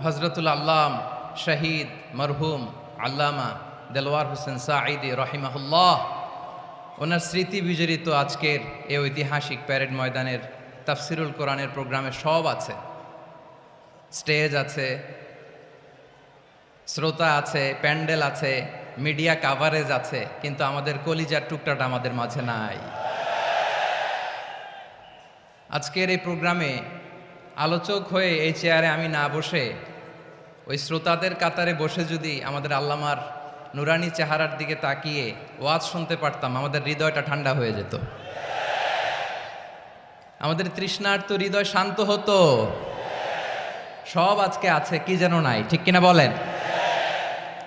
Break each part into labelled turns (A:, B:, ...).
A: হজরতুল আল্লাম শহীদ মরহুম আল্লামা দেলওয়ার হোসেন সাঈদী রহিমাহুল্লাহ ওনার স্মৃতি বিজড়িত আজকের এই ঐতিহাসিক প্যারেড ময়দানের তাফসিরুল কোরআনের প্রোগ্রামে সব আছে। স্টেজ আছে, শ্রোতা আছে, প্যান্ডেল আছে, মিডিয়া কাভারেজ আছে, কিন্তু আমাদের কলিজার টুকটাটা আমাদের মাঝে নাই। আজকের এই প্রোগ্রামে আলোচক হয়ে এই চেয়ারে আমি না বসে ওই শ্রোতাদের কাতারে বসে যদি আমাদের আল্লামার নুরানি চেহারার দিকে তাকিয়ে ওয়াজ শুনতে পারতাম, আমাদের হৃদয়টা ঠান্ডা হয়ে যেত, আমাদের তৃষ্ণার্ত হৃদয় শান্ত হতো। সব আজকে আছে, কি যেন নাই, ঠিক কিনা বলেন?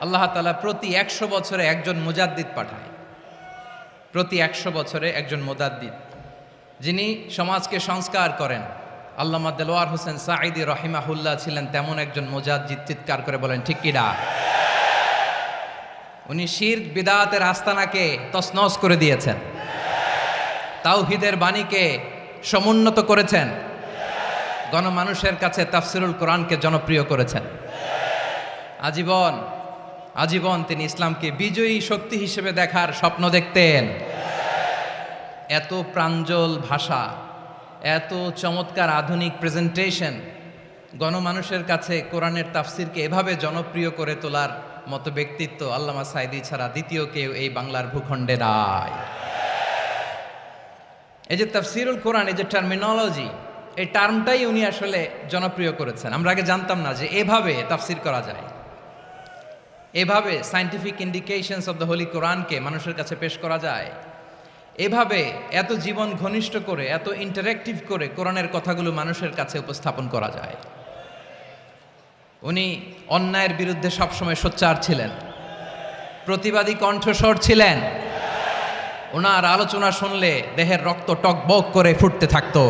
A: আল্লাহ তাআলা প্রতি 100 বছরে একজন মুজাদ্দিদ পাঠায়, প্রতি 100 বছরে একজন মুজাদ্দিদ, যিনি সমাজকে সংস্কার করেন। আল্লামা দেলওয়ার হোসেন সাঈদী রহিমাহুল্লাহ ছিলেন তেমন একজন মুজাদ্দিদ। চিৎকার করে বলেন ঠিক কিনা? উনি শিরক বিদআতের আস্তানাকে তছনছ করে দিয়েছেন, তাওহীদের বাণীকে সমুন্নত করেছেন, গণমানুষের কাছে তাফসিরুল কোরআনকে জনপ্রিয় করেছেন। আজীবন তিনি ইসলামকে বিজয়ী শক্তি হিসেবে দেখার স্বপ্ন দেখতেন। এত প্রাঞ্জল ভাষা, এত চমৎকার আধুনিক প্রেজেন্টেশন, গণমানুষের কাছে কোরআনের তাফসিরকে এভাবে জনপ্রিয় করে তোলার মতো ব্যক্তিত্ব আল্লামা সাঈদী ছাড়া দ্বিতীয় কেউ এই বাংলার ভূখণ্ডে নাই। এই যে তাফসিরুল কোরআন, এই যে টার্মিনোলজি, এই টার্মটাই উনি আসলে জনপ্রিয় করেছেন। আমরা আগে জানতাম না যে এভাবে তাফসির করা যায়, এভাবে scientific indications of the Holi কোরআনকে মানুষের কাছে পেশ করা যায়, এভাবে এত জীবন ঘনিষ্ঠ করে, এত ইন্টারেক্টিভ করে কোরআনের কথাগুলো মানুষের কাছে উপস্থাপন করা যায়। উনি অন্যায়ের বিরুদ্ধে সবসময় সোচ্চার ছিলেন, প্রতিবাদী কণ্ঠস্বর ছিলেন। ওনার আলোচনা শুনলে দেহের রক্ত টকবক করে ফুটতে থাকতো।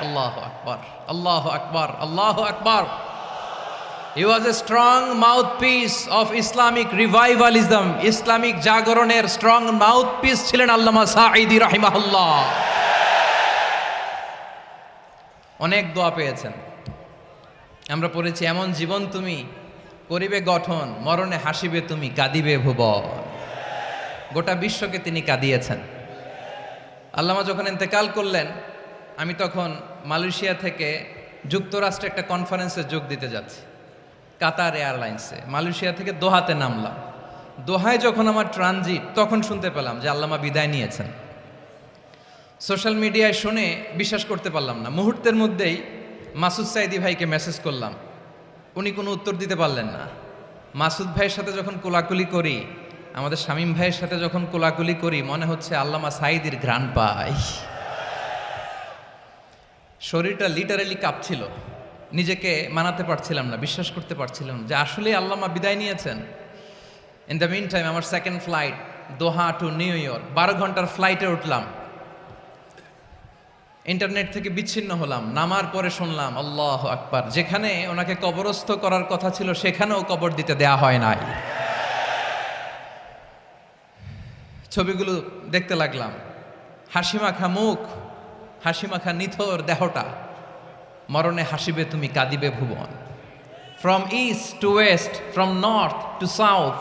A: আল্লাহু আকবার, আল্লাহু আকবার, আল্লাহু আকবার। He was a strong mouthpiece of Islamic revivalism. Islamic জাগরণের স্ট্রং মাউথপিস ছিলেন আল্লামা সাঈদী রাহিমাহুল্লাহ। অনেক দোয়া পেয়েছেন, আমরা পড়েছি, এমন জীবন তুমি করিবে গঠন, মরণে হাসিবে তুমি, কাঁদিবে ভুবন। গোটা বিশ্বকে তিনি কাঁদিয়েছেন। আল্লামা যখন ইন্তেকাল করলেন, আমি তখন মালয়েশিয়া থেকে যুক্তরাষ্ট্রে একটা কনফারেন্সে যোগ দিতে যাচ্ছি, কাতার এয়ারলাইন্সে। মালয়েশিয়া থেকে দোহাতে নামলাম। দোহায় যখন আমার ট্রানজিট, তখন শুনতে পেলাম যে আল্লামা বিদায় নিয়েছেন। সোশ্যাল মিডিয়ায় শুনে বিশ্বাস করতে পারলাম না। মুহূর্তের মধ্যেই মাসুদ সাঈদী ভাইকে মেসেজ করলাম, উনি কোনো উত্তর দিতে পারলেন না। মাসুদ ভাইয়ের সাথে যখন কোলাকুলি করি, আমাদের শামীম ভাইয়ের সাথে যখন কোলাকুলি করি, মনে হচ্ছে আল্লামা সাঈদীর ঘ্রাণ পাই। শরীরটা লিটারেলি কাঁপছিল, নিজেকে মানাতে পারছিলাম না, বিশ্বাস করতে পারছিলাম যে আসলে আল্লামা বিদায় নিয়েছেন। ইন দ্য মিন টাইম আমার সেকেন্ড ফ্লাইট, দোহা টু নিউ ইয়র্ক, 12 ঘন্টার ফ্লাইটে উঠলাম। ইন্টারনেট থেকে বিচ্ছিন্ন হলাম। নামার পরে শুনলাম আল্লাহু আকবার, যেখানে ওনাকে কবরস্থ করার কথা ছিল সেখানেও কবর দিতে দেয়া হয় নাই। ছবিগুলো দেখতে লাগলাম, হাসিমাখা মুখ, হাসিমাখা নিথর দেহটা, মরণে হাসিবে তুমি, কাঁদিবে ভুবন। From east to west, from north to south,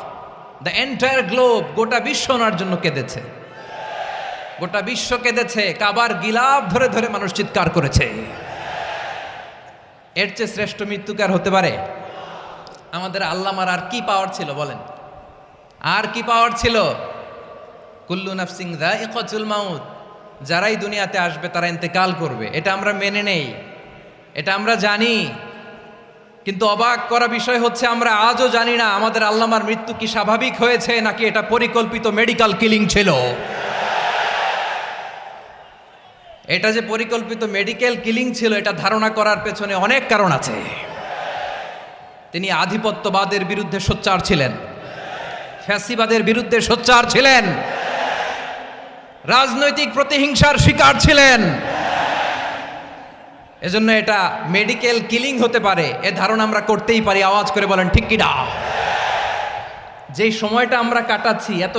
A: the entire globe, গোটা বিশ্ব ওনার জন্য কেঁদেছে, গোটা বিশ্ব কেঁদেছে। কাবার গিলাফ ধরে ধরে মানুষ চিৎকার করেছে। এর চেয়ে শ্রেষ্ঠ মৃত্যুকার হতে পারে? আমাদের আল্লামার আর কি পাওয়ার ছিল বলেন? আর কি পাওয়ার ছিল? কুল্লু নাফসিন যায়িকাতুল মাউত, যারাই দুনিয়াতে আসবে তারা ইন্তেকাল করবে, এটা আমরা মেনে নেই, এটা আমরা জানি। কিন্তু অবাক করা বিষয় হচ্ছে, আমরা আজও জানি না আমাদের আল্লামার মৃত্যু কি স্বাভাবিক হয়েছে নাকি এটা পরিকল্পিত মেডিকেল কিলিং ছিল। এটা যে পরিকল্পিত মেডিকেল কিলিং ছিল, এটা ধারণা করার পেছনে অনেক কারণ আছে। তিনি আধিপত্যবাদের বিরুদ্ধে সোচ্চার ছিলেন, ফ্যাসিবাদের বিরুদ্ধে সোচ্চার ছিলেন, রাজনৈতিক প্রতিহিংসার শিকার ছিলেন। এজন্য এটা মেডিকেল কিলিং হতে পারে এ ধারণা আমরা করতেই পারি। আওয়াজ করে বলেন ঠিক কিনা? যেই সময়টা আমরা কাটাচ্ছি, এত